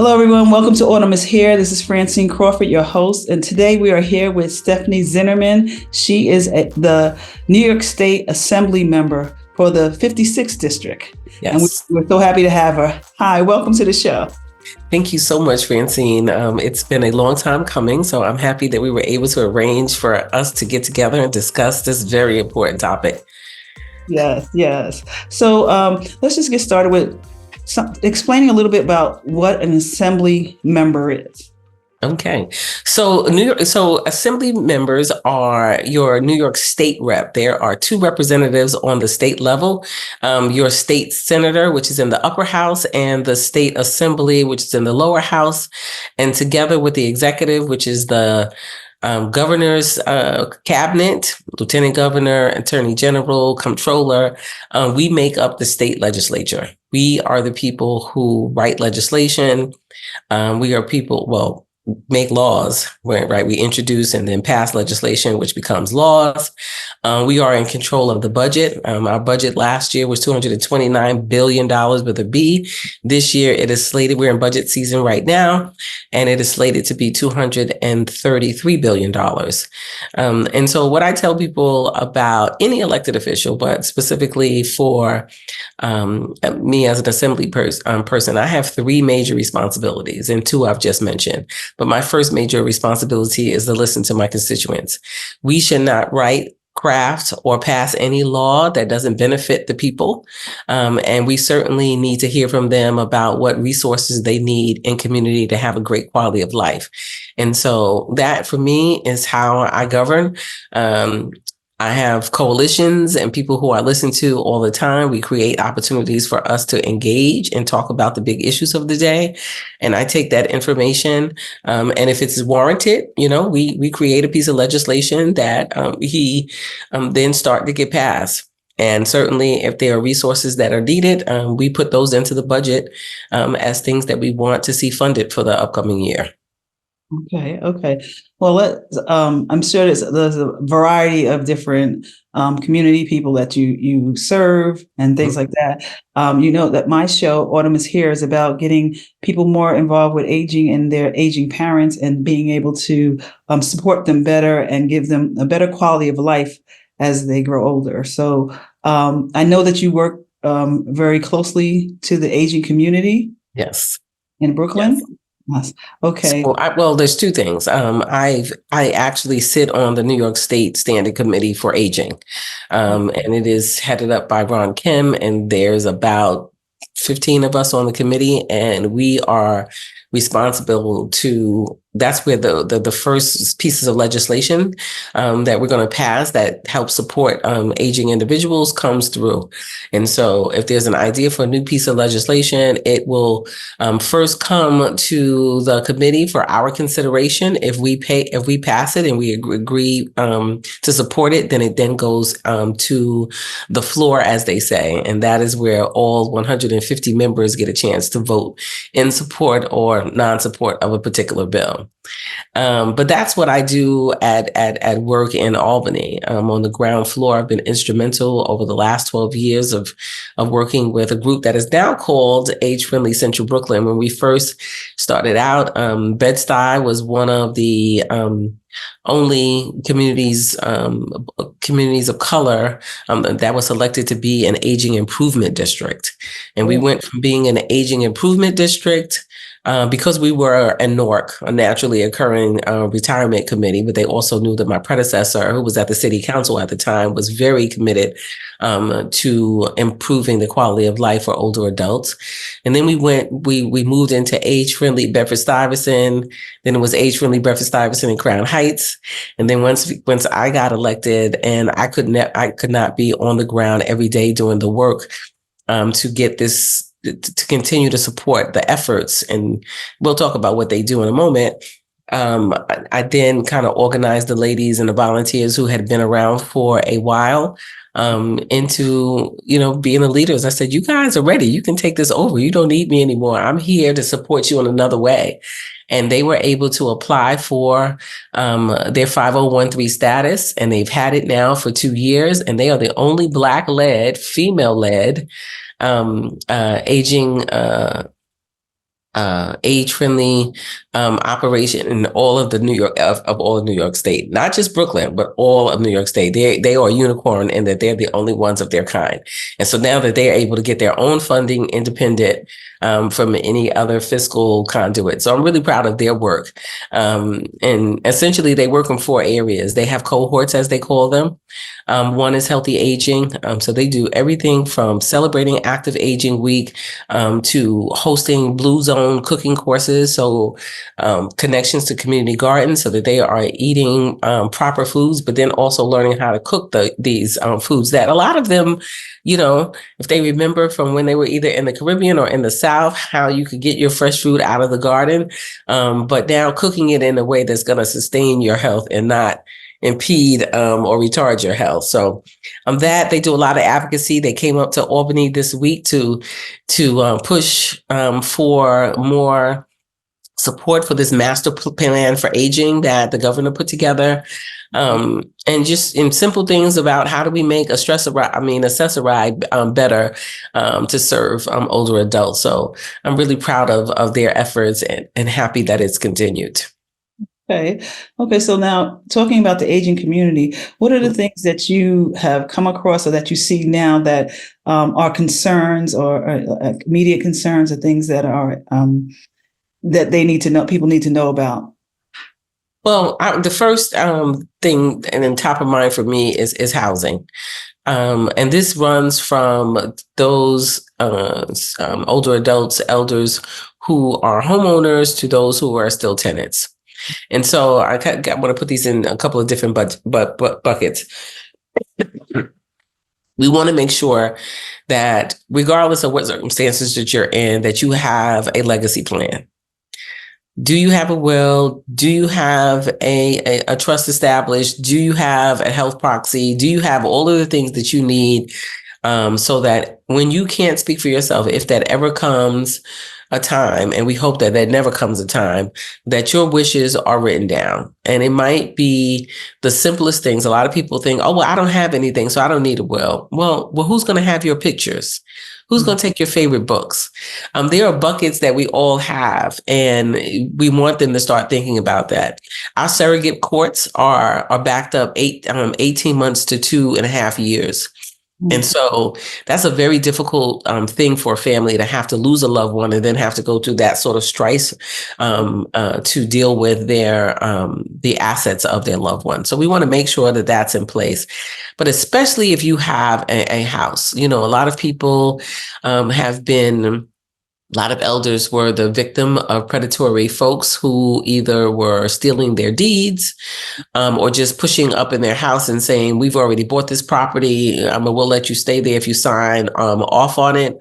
Hello, everyone. Welcome to Autumn is Here. This is Francine Crawford, your host. And today we are here with Stefani Zinerman. She is the New York State Assembly member for the 56th District. Yes. And we're so happy to have her. Hi, welcome to the show. Thank you so much, Francine. It's been a long time coming, so I'm happy that we were able to arrange for us to get together and discuss this very important topic. Yes. So let's just get started with explaining a little bit about what an assembly member is. Okay. So assembly members are your New York State rep. There are two representatives on the state level, your state senator, which is in the upper house, and the state assembly, which is in the lower house. And together with the executive, which is the governor's cabinet, lieutenant governor, attorney general, comptroller, we make up the state legislature. We are the people who write legislation. We are people, make laws, right? We introduce and then pass legislation, which becomes laws. We are in control of the budget. Our budget last year was $229 billion with a B. This year it is slated, we're in budget season right now, and it is slated to be $233 billion. And so what I tell people about any elected official, but specifically for me as an assembly person, I have three major responsibilities, and two I've just mentioned. But my first major responsibility is to listen to my constituents. We should not write, craft, or pass any law that doesn't benefit the people. And we certainly need to hear from them about what resources they need in community to have a great quality of life. And so that for me is how I govern. I have coalitions and people who I listen to all the time. We create opportunities for us to engage and talk about the big issues of the day. And I take that information. And if it's warranted, we create a piece of legislation that he then start to get passed. And certainly if there are resources that are needed, we put those into the budget as things that we want to see funded for the upcoming year. Okay. Well, I'm sure there's a variety of different community people that you serve and things like that. You know that my show, Autumn is Here, is about getting people more involved with aging and their aging parents and being able to support them better and give them a better quality of life as they grow older. So I know that you work very closely to the aging community. Yes. In Brooklyn. Yes. Yes. Okay. So there's two things. I actually sit on the New York State Standing Committee for Aging, and it is headed up by Ron Kim, and there's about 15 of us on the committee, and we are responsible to. That's where the first pieces of legislation that we're going to pass that helps support aging individuals comes through. And so if there's an idea for a new piece of legislation, it will first come to the committee for our consideration. If we pass it and we agree to support it, then it then goes to the floor, as they say. And that is where all 150 members get a chance to vote in support or non-support of a particular bill. But that's what I do at work in Albany. On the ground floor, I've been instrumental over the last 12 years of working with a group that is now called Age Friendly Central Brooklyn. When we first started out, Bed-Stuy was one of the only communities of color that was selected to be an aging improvement district. And we went from being an aging improvement district because we were a NORC, a naturally occurring retirement committee, but they also knew that my predecessor, who was at the city council at the time, was very committed to improving the quality of life for older adults. And then we moved into age-friendly Bedford-Stuyvesant. Then it was age-friendly Bedford-Stuyvesant and Crown Heights. And then once I got elected, and I could not be on the ground every day doing the work to get this, to continue to support the efforts, and we'll talk about what they do in a moment. I then kind of organized the ladies and the volunteers who had been around for a while into, being the leaders. I said, you guys are ready. You can take this over. You don't need me anymore. I'm here to support you in another way. And they were able to apply for their 5013 status, and they've had it now for 2 years. And they are the only Black-led, female-led aging age-friendly operation in all of the New York of all of New York State, not just Brooklyn, but all of New York State. They are a unicorn in that they're the only ones of their kind. And so now that they're able to get their own funding independent from any other fiscal conduit. So I'm really proud of their work. And essentially they work in 4 areas. They have cohorts, as they call them. One is healthy aging. So they do everything from celebrating Active Aging Week to hosting Blue Zone cooking courses. So connections to community gardens so that they are eating proper foods, but then also learning how to cook these foods that a lot of them, if they remember from when they were either in the Caribbean or in the South, how you could get your fresh food out of the garden. But now cooking it in a way that's going to sustain your health and not impede or retard your health. So that they do a lot of advocacy. They came up to Albany this week to push for more support for this master plan for aging that the governor put together. And just in simple things about how do we make accessoride better to serve older adults. So I'm really proud of their efforts and happy that it's continued. Okay. So now talking about the aging community, what are the things that you have come across or that you see now that are concerns or immediate concerns or things that are that they need to know, people need to know about? Well, the first thing and then top of mind for me is housing. And this runs from those older adults, elders who are homeowners to those who are still tenants. And so I want to put these in a couple of different buckets. We want to make sure that regardless of what circumstances that you're in, that you have a legacy plan. Do you have a will? Do you have a trust established? Do you have a health proxy? Do you have all of the things that you need so that when you can't speak for yourself, if that ever comes a time, and we hope that never comes a time, that your wishes are written down? And it might be the simplest things. A lot of people think, oh, well, I don't have anything, so I don't need a will. Well, who's going to have your pictures? Who's going to take your favorite books? There are buckets that we all have, and we want them to start thinking about that. Our surrogate courts are backed up 18 months to 2.5 years. And so that's a very difficult thing for a family to have to lose a loved one and then have to go through that sort of strife to deal with the assets of their loved one. So we want to make sure that that's in place. But especially if you have a house, a lot of people a lot of elders were the victim of predatory folks who either were stealing their deeds or just pushing up in their house and saying, we've already bought this property. We'll let you stay there if you sign off on it.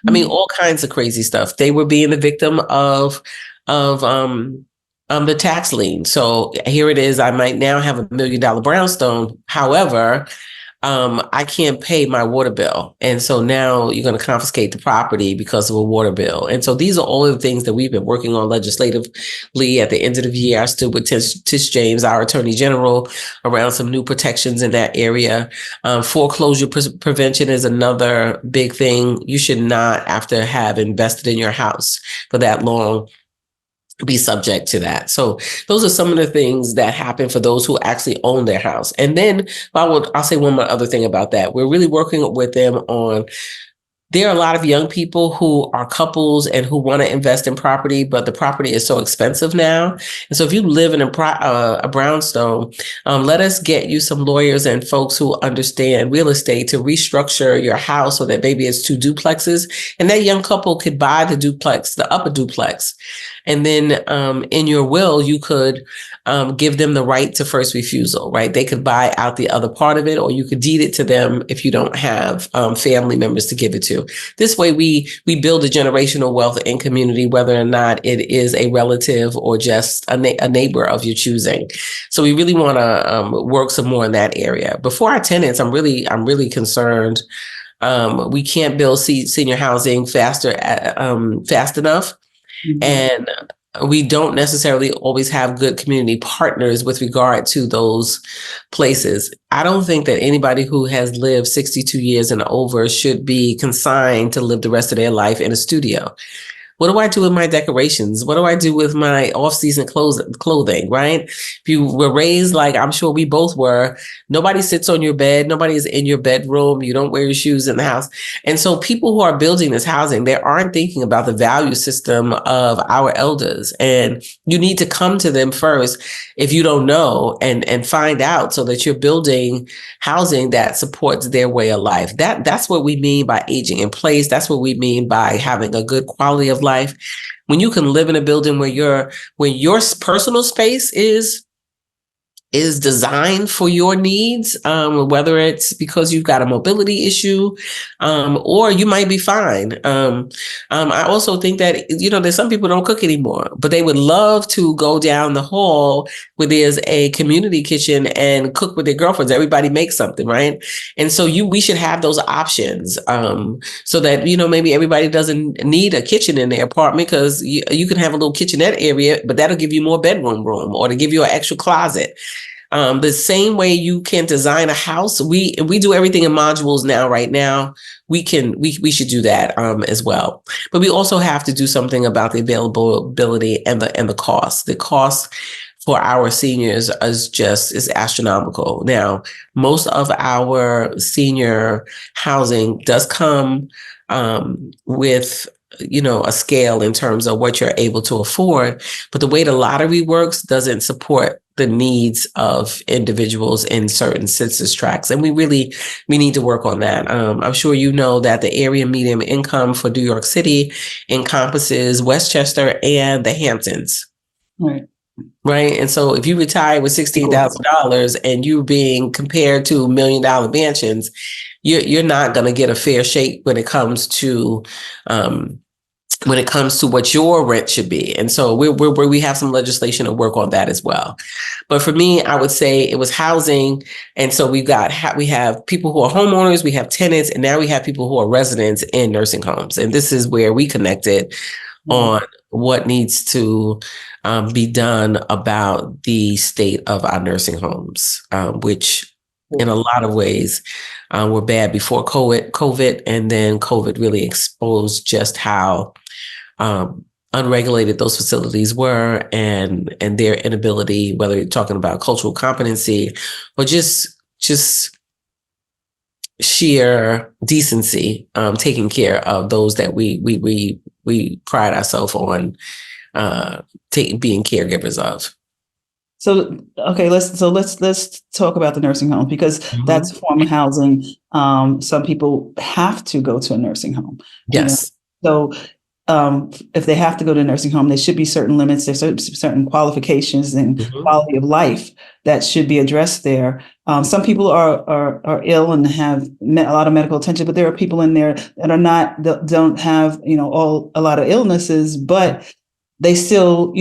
I mean, all kinds of crazy stuff. They were being the victim of the tax lien. So here it is. I might now have $1 million brownstone. However, I can't pay my water bill. And so now you're going to confiscate the property because of a water bill. And so these are all of the things that we've been working on legislatively. At the end of the year, I stood with Tish James, our Attorney General, around some new protections in that area. Foreclosure prevention is another big thing. You should not, after have invested in your house for that long, be subject to that. So those are some of the things that happen for those who actually own their house. And then I'll say one more other thing about that. We're really working with them on, there are a lot of young people who are couples and who want to invest in property, but the property is so expensive now. And so if you live in a brownstone, let us get you some lawyers and folks who understand real estate to restructure your house so that maybe it's 2 duplexes. And that young couple could buy the upper duplex. And then in your will, you could give them the right to first refusal, right? They could buy out the other part of it, or you could deed it to them if you don't have family members to give it to. This way, we build a generational wealth in community, whether or not it is a relative or just a neighbor of your choosing. So we really want to work some more in that area. But for our tenants, I'm really concerned. We can't build senior housing fast enough. Mm-hmm. And we don't necessarily always have good community partners with regard to those places. I don't think that anybody who has lived 62 years and over should be consigned to live the rest of their life in a studio. What do I do with my decorations? What do I do with my off-season clothing, right? If you were raised like I'm sure we both were, nobody sits on your bed, nobody is in your bedroom, you don't wear your shoes in the house. And so people who are building this housing, they aren't thinking about the value system of our elders. And you need to come to them first if you don't know and find out so that you're building housing that supports their way of life. That's what we mean by aging in place. That's what we mean by having a good quality of life. When you can live in a building where your personal space is designed for your needs, whether it's because you've got a mobility issue, or you might be fine. I also think that, there's some people don't cook anymore, but they would love to go down the hall where there's a community kitchen and cook with their girlfriends. Everybody makes something, right? And so we should have those options, so that, maybe everybody doesn't need a kitchen in their apartment, because you can have a little kitchenette area, but that'll give you more bedroom room, or to give you an extra closet. The same way you can design a house, we do everything in modules now. Right now, we should do that as well. But we also have to do something about the availability and the cost. The cost for our seniors is astronomical. Now, most of our senior housing does come with a scale in terms of what you're able to afford, but the way the lottery works doesn't support the needs of individuals in certain census tracts. And we need to work on that. I'm sure you know that the area median income for New York City encompasses Westchester and the Hamptons. Right. Right. And so if you retire with $16,000 and you're being compared to $1 million mansions, you're not going to get a fair shake when it comes to what your rent should be. And so we have some legislation to work on that as well. But for me, I would say it was housing. And so we have people who are homeowners, we have tenants, and now we have people who are residents in nursing homes. And this is where we connected on what needs to be done about the state of our nursing homes, which in a lot of ways were bad before COVID, and then COVID really exposed just how unregulated those facilities were, and their inability, whether you're talking about cultural competency or just sheer decency, taking care of those that we pride ourselves on being caregivers of. So, okay, let's talk about the nursing home, because that's a form of housing. Some people have to go to a nursing home. Yes. So if they have to go to a nursing home, there should be certain limits, there's certain qualifications and quality of life that should be addressed there. Some people are ill and have a lot of medical attention, but there are people in there that don't have a lot of illnesses, but they still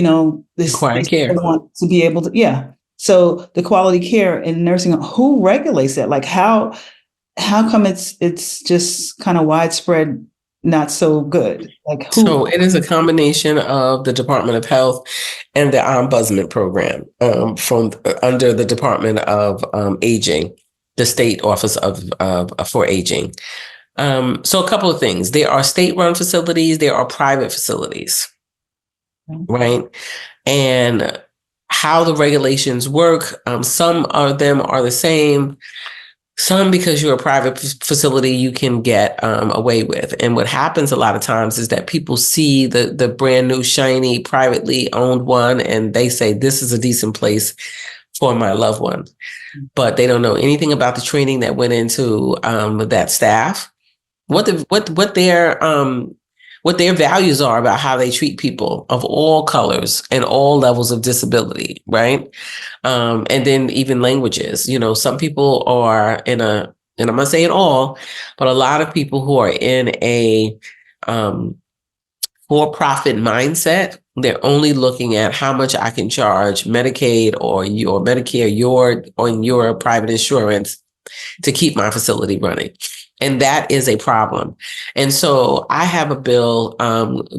require care. Want to be able to So the quality care in nursing home, who regulates that? Like how come it's just kind of widespread, not so good? Like who? So it is a combination of the Department of Health and the Ombudsman program from under the Department of Aging, the state office for aging. So a couple of things. There are state-run facilities, there are private facilities, right? And how the regulations work, some of them are the same. Some, because you're a private facility, you can get away with. And what happens a lot of times is that people see the brand new, shiny, privately owned one, and they say, this is a decent place for my loved one. But they don't know anything about the training that went into that staff, what their values are about how they treat people of all colors and all levels of disability, right? And then even languages. Some people are and I'm not saying all, but a lot of people who are in a for-profit mindset, they're only looking at how much I can charge Medicaid or Medicare, your private insurance to keep my facility running. And that is a problem. And so I have a bill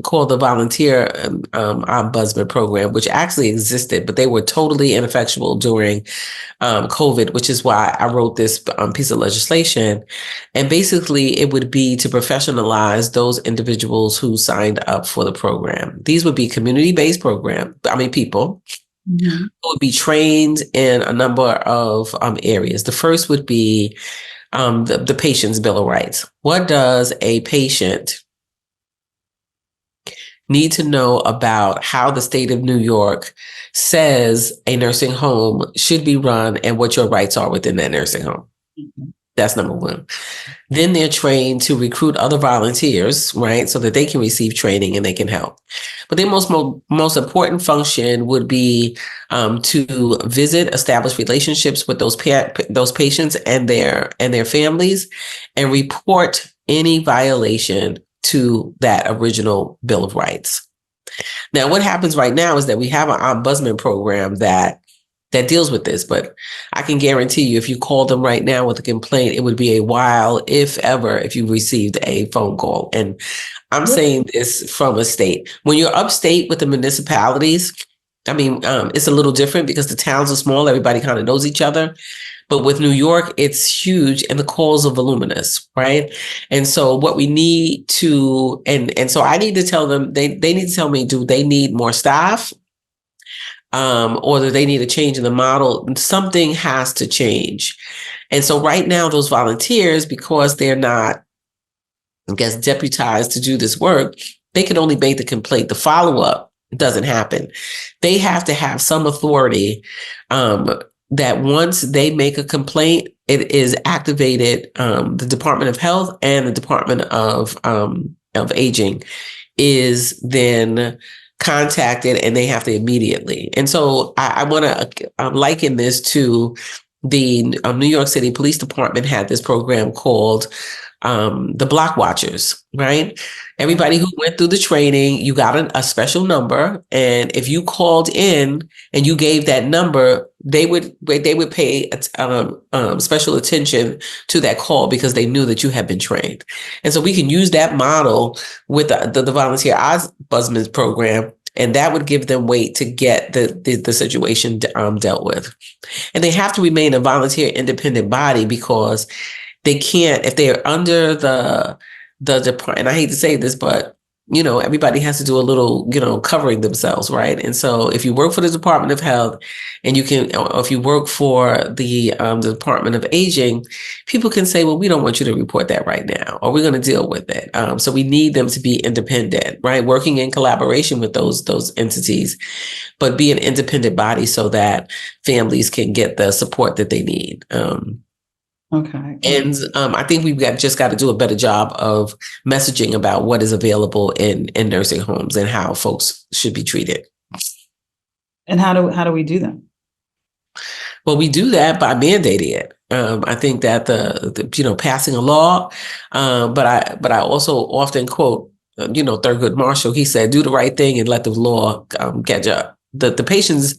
called the Volunteer Ombudsman Program, which actually existed, but they were totally ineffectual during COVID, which is why I wrote this piece of legislation. And basically, it would be to professionalize those individuals who signed up for the program. These would be community-based people Mhm. who would be trained in a number of areas. The first would be the patient's Bill of Rights. What does a patient need to know about how the state of New York says a nursing home should be run and what your rights are within that nursing home? Mhm. That's number one. Then they're trained to recruit other volunteers, right? So that they can receive training and they can help. But their most important function would be to visit, establish relationships with those patients and their families, and report any violation to that original Bill of Rights. Now, what happens right now is that we have an ombudsman program that deals with this, but I can guarantee you, if you called them right now with a complaint, it would be a while, if ever, if you received a phone call. And I'm Yep. saying this from a state. When you're upstate with the municipalities, it's a little different because the towns are small. Everybody kind of knows each other. But with New York, it's huge and the calls are voluminous, right? And so what we need to, and so I need to tell them, they need to tell me, do they need more staff? Or do they need a change in the model? Something has to change. And so right now, those volunteers, because they're not, I guess, deputized to do this work, they can only make the complaint. The follow-up doesn't happen. They have to have some authority that once they make a complaint, it is activated. The Department of Health and the Department of Aging is then contacted, and they have to immediately. And so I want to liken this to the New York City Police Department had this program called the Block Watchers, right? Everybody who went through the training, you got a special number, and if you called in and you gave that number, they would pay special attention to that call because they knew that you had been trained. And so we can use that model with the Volunteer Ombudsman program, and that would give them weight to get the situation dealt with. And they have to remain a volunteer independent body because they can't, if they're under the department, and I hate to say this, but everybody has to do a little, covering themselves, right? And so if you work for the Department of Health and or if you work for the Department of Aging, people can say, well, we don't want you to report that right now, or we're going to deal with it. So we need them to be independent, right? Working in collaboration with those entities, but be an independent body so that families can get the support that they need. Okay. And I think we've just got to do a better job of messaging about what is available in nursing homes and how folks should be treated. And how do we do that? Well, we do that by mandating it. I think that the passing a law, but I also often quote Thurgood Marshall. He said, "Do the right thing and let the law catch up." The patient's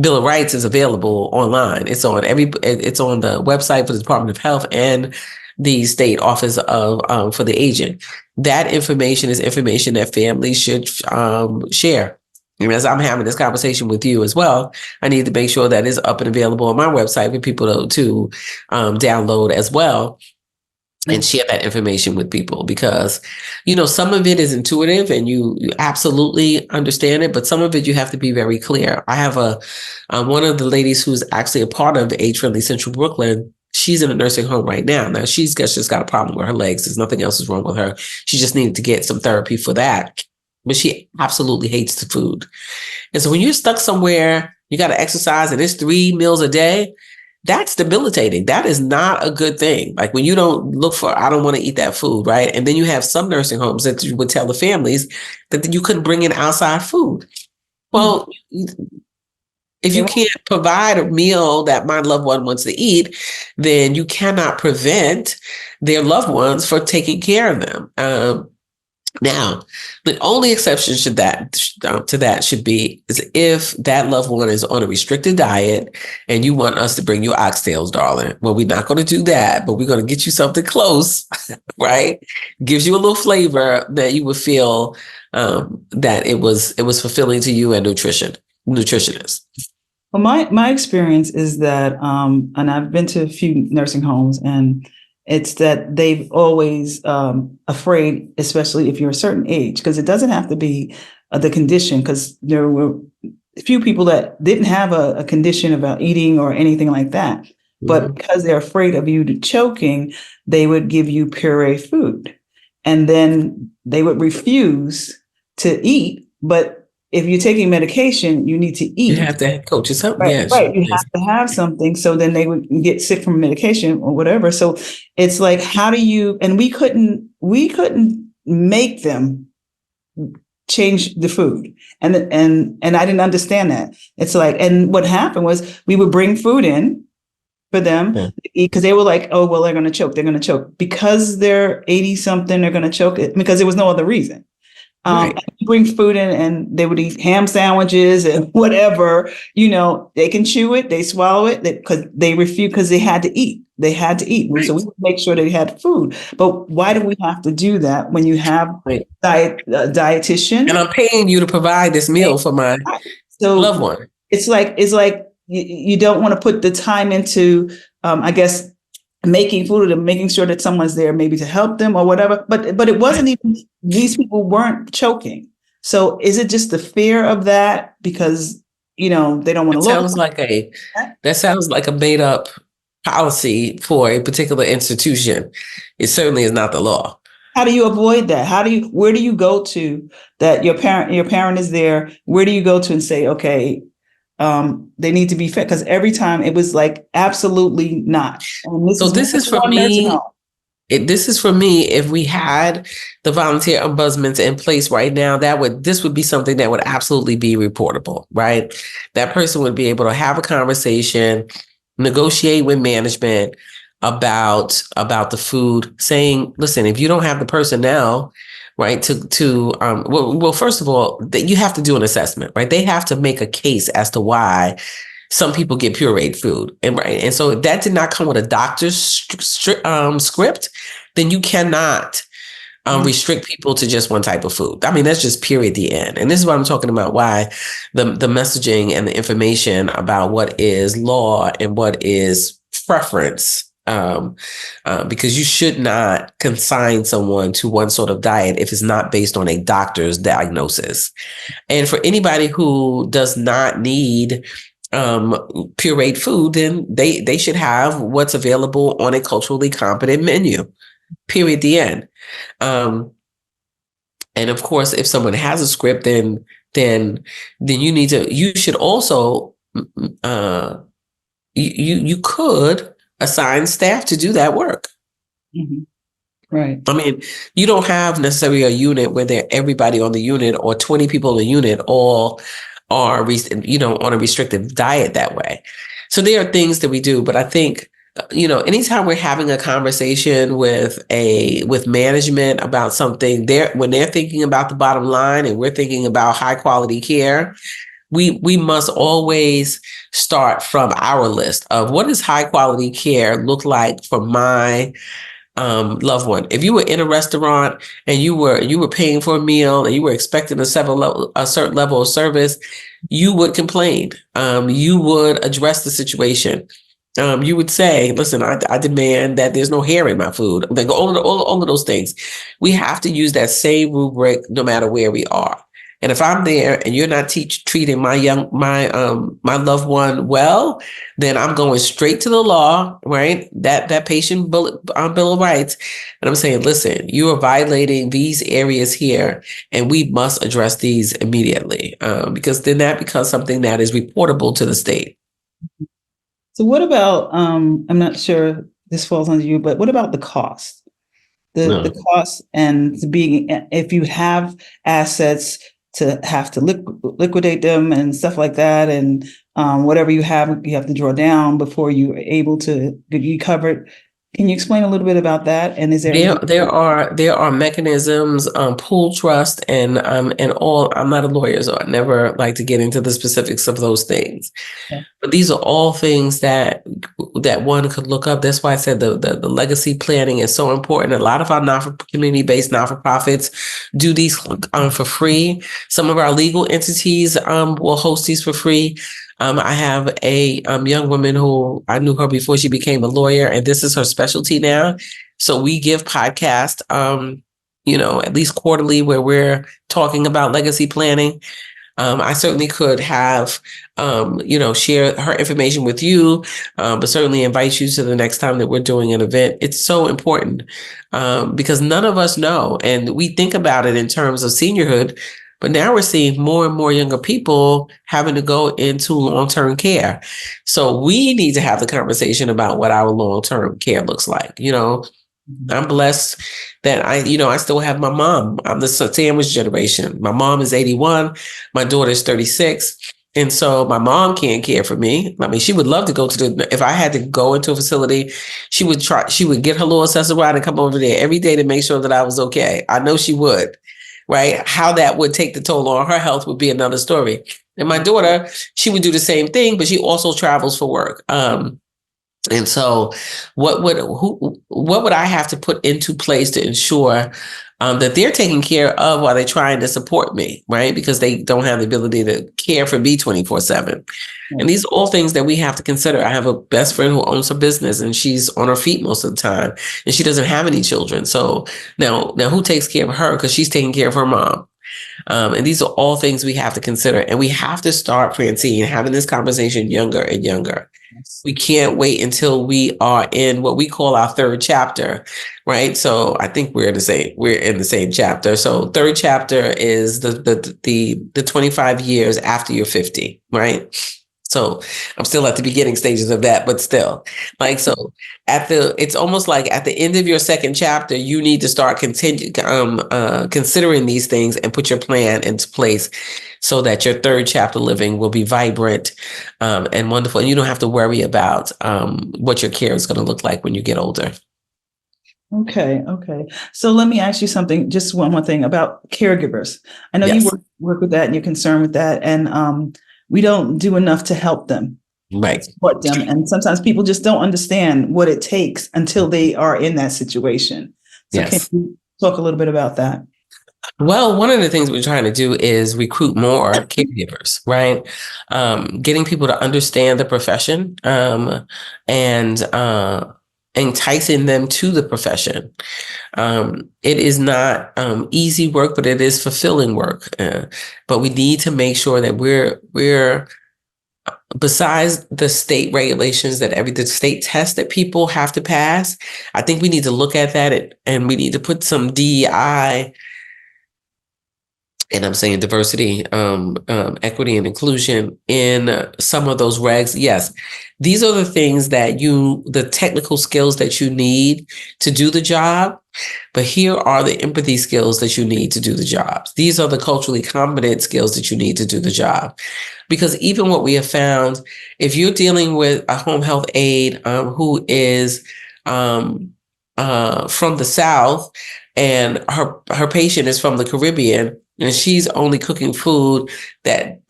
Bill of Rights is available online. It's on the website for the Department of Health and the state office of for the aging. That information is information that families should share. And as I'm having this conversation with you as well, I need to make sure that it's up and available on my website for people to download as well and share that information with people, because some of it is intuitive and you absolutely understand it, but some of it you have to be very clear. I have one of the ladies who's actually a part of Age Friendly Central Brooklyn. She's in a nursing home right now. Now she's just got a problem with her legs. There's nothing else is wrong with her. She just needed to get some therapy for that, but she absolutely hates the food. And so when you're stuck somewhere, you got to exercise and it's 3 meals a day. That's debilitating. That is not a good thing. Like when you don't I don't want to eat that food, right? And then you have some nursing homes that you would tell the families that you couldn't bring in outside food. Well, if you can't provide a meal that my loved one wants to eat, then you cannot prevent their loved ones from taking care of them. Now, the only exception to that should be is if that loved one is on a restricted diet and you want us to bring you oxtails, darling. Well, we're not going to do that, but we're going to get you something close, right? Gives you a little flavor that you would feel that it was fulfilling to you and nutritionist. Well, my experience is that, and I've been to a few nursing homes, and it's that they've always afraid, especially if you're a certain age, because it doesn't have to be the condition, because there were a few people that didn't have a condition about eating or anything like that. But because they're afraid of you choking, they would give you puree food. And then they would refuse to eat. But if you're taking medication, you need to You eat. have to coach yourself. Right, Yes. right. You have to have something. So then they would get sick from medication or whatever. So it's like, how do you, and we couldn't make them change the food. And I didn't understand that. It's like, and what happened was we would bring food in for them to eat, because they were like, oh, well, they're going to choke. They're going to choke because they're 80 something. They're going to choke it because there was no other reason. Right. Bring food in and they would eat ham sandwiches and whatever, they can chew it, they swallow it because they refuse, because they had to eat. They had to eat. Right. So we would make sure they had food. But why do we have to do that when you have dietitian? And I'm paying you to provide this meal for my loved one. It's like you don't want to put the time into, I guess, making food and making sure that someone's there maybe to help them or whatever. But it wasn't even, these people weren't choking. So is it just the fear of that because, they don't want to look? That sounds like a made up policy for a particular institution. It certainly is not the law. How do you avoid that? Where do you go to that your parent is there? Where do you go to and say, okay, they need to be fed? Because every time it was like, absolutely not. This is for me. This is for me. If we had the volunteer ombudsmen in place right now, this would be something that would absolutely be reportable, right? That person would be able to have a conversation, negotiate with management about the food, saying, listen, if you don't have the personnel, right, well, first of all, that you have to do an assessment, right? They have to make a case as to why some people get pureed food, and so if that did not come with a doctor's script, then you cannot restrict people to just one type of food. I mean, that's just period, the end. And this is what I'm talking about, why the messaging and the information about what is law and what is preference. Because you should not consign someone to one sort of diet if it's not based on a doctor's diagnosis. And for anybody who does not need pureed food, then they should have what's available on a culturally competent menu. Period. The end. And of course, if someone has a script, then you should also you could assign staff to do that work. Mm-hmm. Right. I mean, you don't have necessarily a unit where everybody on the unit or 20 people in the unit all are, on a restrictive diet that way. So there are things that we do, but I think, anytime we're having a conversation with management about something, when they're thinking about the bottom line and we're thinking about high quality care, we must always start from our list of what does high quality care look like for my loved one. If you were in a restaurant and you were paying for a meal and you were expecting a certain level of service, you would complain. You would address the situation. You would say, listen, I demand that there's no hair in my food. Like all of those things. We have to use that same rubric no matter where we are. And if I'm there and you're not treating my loved one well, then I'm going straight to the law, right? That patient bill of rights, and I'm saying, listen, you are violating these areas here, and we must address these immediately, because then that becomes something that is reportable to the state. So what about? I'm not sure this falls under you, but what about the cost? The cost and if you have assets, to have to liquidate them and stuff like that. And whatever you have to draw down before you're able to get covered. Can you explain a little bit about that? And is there There, anything? there are mechanisms, pool trust, and all. I'm not a lawyer, so I never like to get into the specifics of those things. But these are all things that one could look up. That's why I said the legacy planning is so important. A lot of our community-based not-for-profits do these for free. Some of our legal entities will host these for free. I have a young woman who I knew her before she became a lawyer, and this is her specialty now. So we give podcast, at least quarterly, where we're talking about legacy planning. I certainly could have, share her information with you, but certainly invite you to the next time that we're doing an event. It's so important because none of us know. And we think about it in terms of seniorhood, but now we're seeing more and more younger people having to go into long-term care. So we need to have the conversation about what our long-term care looks like. I'm blessed that I still have my mom. I'm the sandwich generation. My mom is 81. My daughter is 36. And so my mom can't care for me. I mean, she would love to go if I had to go into a facility, she would get her little assessor ride and come over there every day to make sure that I was okay. I know she would, right? How that would take the toll on her health would be another story. And my daughter, she would do the same thing, but she also travels for work. And so what would I have to put into place to ensure that they're taken care of while they're trying to support me, right? Because they don't have the ability to care for me 24/7. And these are all things that we have to consider. I have a best friend who owns a business and she's on her feet most of the time and she doesn't have any children. So now who takes care of her? Because she's taking care of her mom. And these are all things we have to consider. And we have to start, Francine, having this conversation younger and younger. We can't wait until we are in what we call our third chapter, right? So I think we're in the same chapter. So third chapter is the 25 years after you're 50, right? So I'm still at the beginning stages of that, but still, it's almost like at the end of your second chapter, you need to start considering these things and put your plan into place so that your third chapter living will be vibrant and wonderful. And you don't have to worry about what your care is going to look like when you get older. Okay. So let me ask you something, just one more thing about caregivers. I know Yes. you work with that and you're concerned with that. And we don't do enough to help them, right? Support them. And sometimes people just don't understand what it takes until they are in that situation. So Yes. Can you talk a little bit about that? Well, one of the things we're trying to do is recruit more caregivers, right? Getting people to understand the profession and enticing them to the profession. It is not easy work, but it is fulfilling work. But we need to make sure that we're besides the state regulations the state tests that people have to pass. I think we need to look at that and we need to put some DEI. And I'm saying diversity, equity, and inclusion in some of those regs. Yes, these are the things the technical skills that you need to do the job. But here are the empathy skills that you need to do the job. These are the culturally competent skills that you need to do the job. Because even what we have found, if you're dealing with a home health aide who is from the South and her patient is from the Caribbean, and she's only cooking food that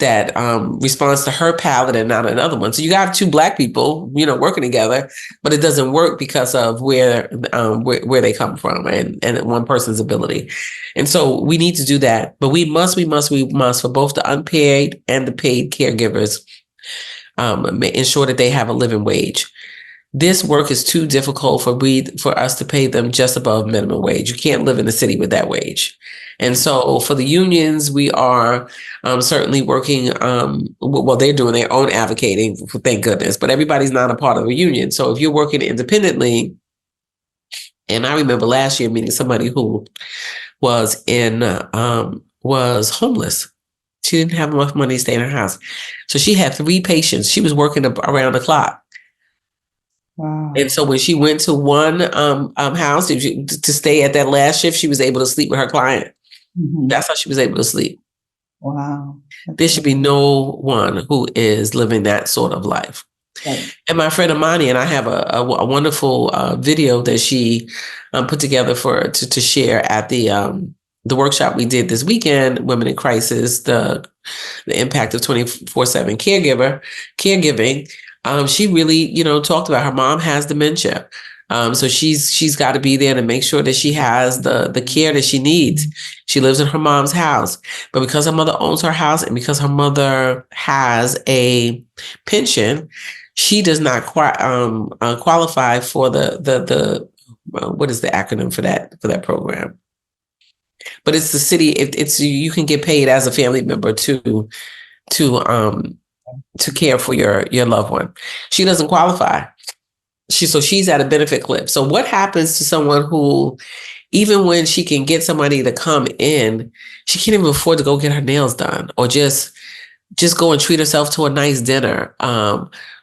responds to her palate and not another one. So you got two Black people, working together, but it doesn't work because of where they come from and one person's ability. And so we need to do that. But we must for both the unpaid and the paid caregivers ensure that they have a living wage. This work is too difficult for us to pay them just above minimum wage. You can't live in the city with that wage. And so for the unions, we are certainly working, they're doing their own advocating, thank goodness, but everybody's not a part of a union. So if you're working independently, and I remember last year meeting somebody who was was homeless. She didn't have enough money to stay in her house. So she had 3 patients. She was working around the clock. Wow. And so when she went to one house to stay at that last shift, she was able to sleep with her client. Mm-hmm. That's how she was able to sleep. Wow. There should be no one who is living that sort of life. Right. And my friend Amani and I have a wonderful video that she put together to share at the workshop we did this weekend, Women in Crisis, the impact of 24/7 caregiving. She really, talked about her mom has dementia. So she's got to be there to make sure that she has the care that she needs. She lives in her mom's house, but because her mother owns her house and because her mother has a pension, she does not qualify for the what is the acronym for that program? But it's the city. It's you can get paid as a family member to um to care for your loved one. She doesn't qualify. She's at a benefit cliff. So what happens to someone who, even when she can get somebody to come in, she can't even afford to go get her nails done or just go and treat herself to a nice dinner,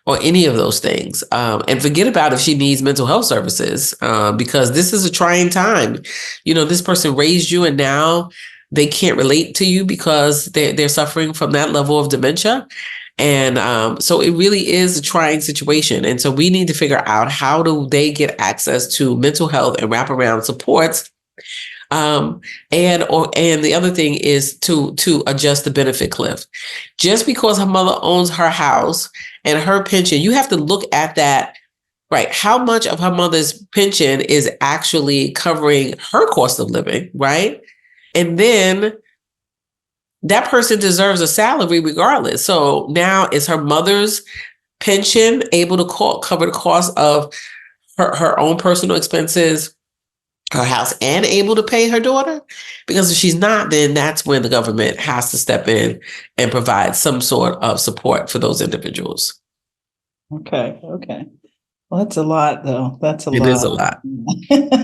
or any of those things, and forget about if she needs mental health services, because this is a trying time. This person raised you and now they can't relate to you because they're suffering from that level of dementia. And so it really is a trying situation. And so we need to figure out, how do they get access to mental health and wraparound supports. And the other thing is to adjust the benefit cliff. Just because her mother owns her house and her pension, you have to look at that, right? How much of her mother's pension is actually covering her cost of living, right? And then that person deserves a salary regardless. So now, is her mother's pension able to cover the cost of her own personal expenses, her house, and able to pay her daughter? Because if she's not, then that's when the government has to step in and provide some sort of support for those individuals. Okay. Well, that's a lot, though. That's a It is lot. a lot.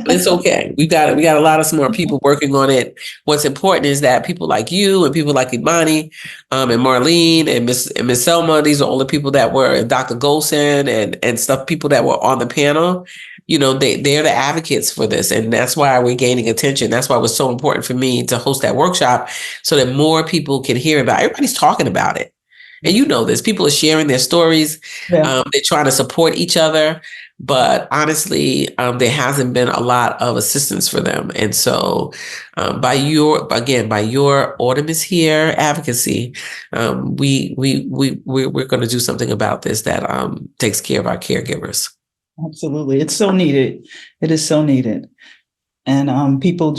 But it's okay. We got a lot of smart people working on it. What's important is that people like you and people like Imani, and Marlene and Miss Selma, these are all the people that were, Dr. Golson and stuff, people that were on the panel. They're the advocates for this, and that's why we're gaining attention. That's why it was so important for me to host that workshop, so that more people can hear about it. Everybody's talking about it. And this, people are sharing their stories. Yeah. They're trying to support each other. But honestly, there hasn't been a lot of assistance for them. And so by your Autumn is Here advocacy, we're going to do something about this that takes care of our caregivers. Absolutely. It's so needed. It is so needed. And people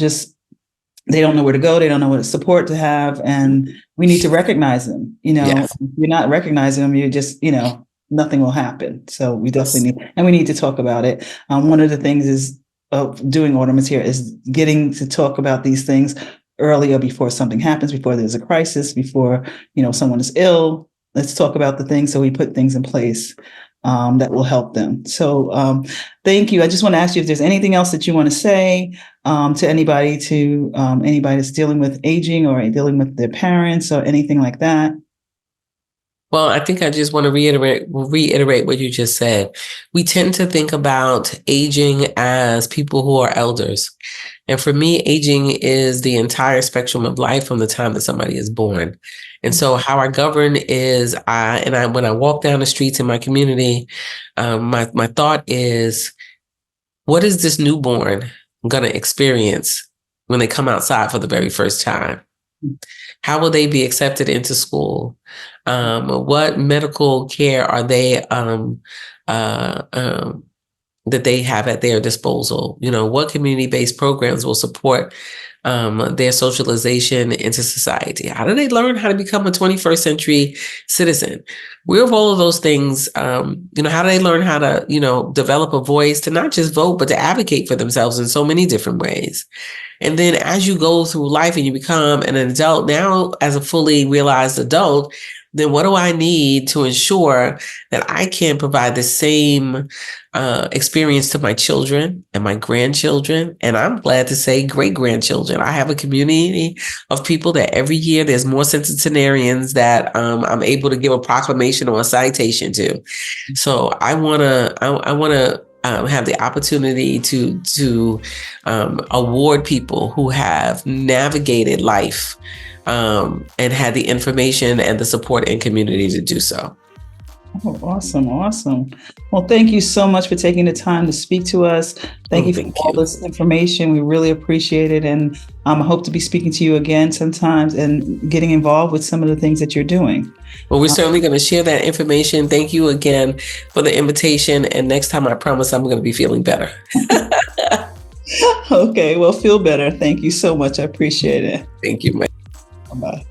they don't know where to go. They don't know what support to have. And we need to recognize them. Yes. If you're not recognizing them, you just, nothing will happen. So we definitely we need to talk about it. One of the things is doing Autumn is Here is getting to talk about these things earlier, before something happens, before there's a crisis, before, someone is ill. Let's talk about the things, so we put things in place that will help them. So thank you. I just want to ask you if there's anything else that you want to say to anybody that's dealing with aging or dealing with their parents or anything like that. Well, I think I just want to reiterate what you just said. We tend to think about aging as people who are elders. And for me, aging is the entire spectrum of life from the time that somebody is born. And so how I govern is when I walk down the streets in my community, my thought is, what is this newborn going to experience when they come outside for the very first time? How will they be accepted into school? What medical care are they that they have at their disposal? What community-based programs will support their socialization into society? How do they learn how to become a 21st century citizen? Where have all of those things, how do they learn how to, develop a voice to not just vote, but to advocate for themselves in so many different ways? And then as you go through life and you become an adult, now as a fully realized adult, then what do I need to ensure that I can provide the same experience to my children and my grandchildren? And I'm glad to say great-grandchildren. I have a community of people that every year there's more centenarians that I'm able to give a proclamation or a citation to. So I want to have the opportunity to award people who have navigated life and had the information and the support and community to do so. Oh, awesome, awesome. Well, thank you so much for taking the time to speak to us. Thank Oh, you for thank all you. this information. We really appreciate it, and I hope to be speaking to you again sometimes and getting involved with some of the things that you're doing. Well, we're certainly going to share that information. Thank you again for the invitation. And next time, I promise I'm going to be feeling better. Okay, well, feel better. Thank you so much. I appreciate it. Thank you. Bye.